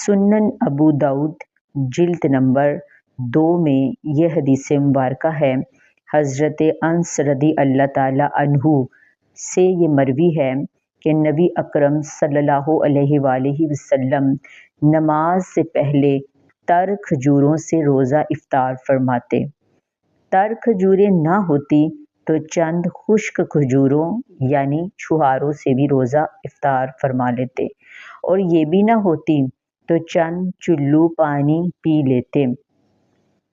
سنن ابو داؤد جلد نمبر 2 میں یہ حدیث مبارکہ ہے۔ حضرت انس رضی اللہ تعالیٰ عنہ سے یہ مروی ہے کہ نبی اکرم صلی اللہ علیہ وآلہ وسلم نماز سے پہلے تر کھجوروں سے روزہ افطار فرماتے۔ تر کھجوریں نہ ہوتی تو چند خشک کھجوروں یعنی چھہاروں سے بھی روزہ افطار فرما لیتے، اور یہ بھی نہ ہوتی تو چند چلو پانی پی لیتے۔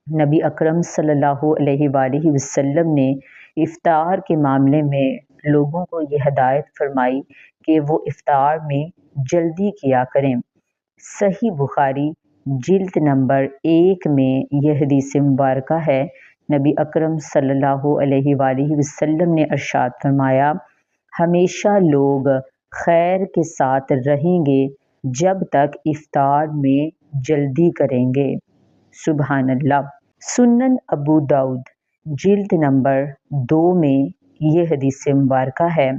نبی اکرم صلی اللہ علیہ وآلہ وسلم نے افطار کے معاملے میں لوگوں کو یہ ہدایت فرمائی کہ وہ افطار میں جلدی کیا کریں۔ صحیح بخاری جلد نمبر 1 میں یہ حدیث مبارکہ ہے۔ نبی اکرم صلی اللہ علیہ وآلہ وسلم نے ارشاد فرمایا، ہمیشہ لوگ خیر کے ساتھ رہیں گے جب تک افطار میں جلدی کریں گے۔ سبحان اللہ۔ سنن ابو داؤد جلد نمبر 2 میں یہ حدیث مبارکہ ہے۔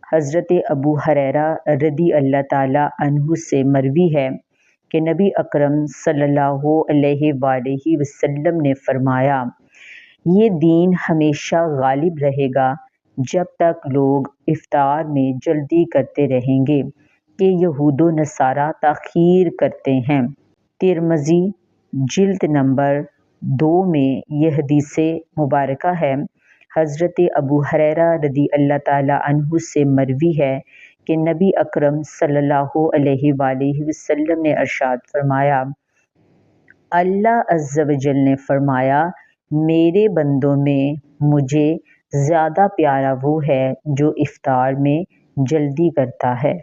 حضرت ابو ہریرہ رضی اللہ تعالیٰ عنہ سے مروی ہے کہ نبی اکرم صلی اللہ علیہ وآلہ وسلم نے فرمایا، یہ دین ہمیشہ غالب رہے گا جب تک لوگ افطار میں جلدی کرتے رہیں گے کہ یہود و نصارہ تاخیر کرتے ہیں۔ ترمذی جلد نمبر 2 میں یہ حدیث مبارکہ ہے۔ حضرت ابو ہریرہ رضی اللہ تعالیٰ عنہ سے مروی ہے کہ نبی اکرم صلی اللہ علیہ وآلہ وسلم نے ارشاد فرمایا، اللہ عز و جل نے فرمایا، میرے بندوں میں مجھے زیادہ پیارا وہ ہے جو افطار میں جلدی کرتا ہے۔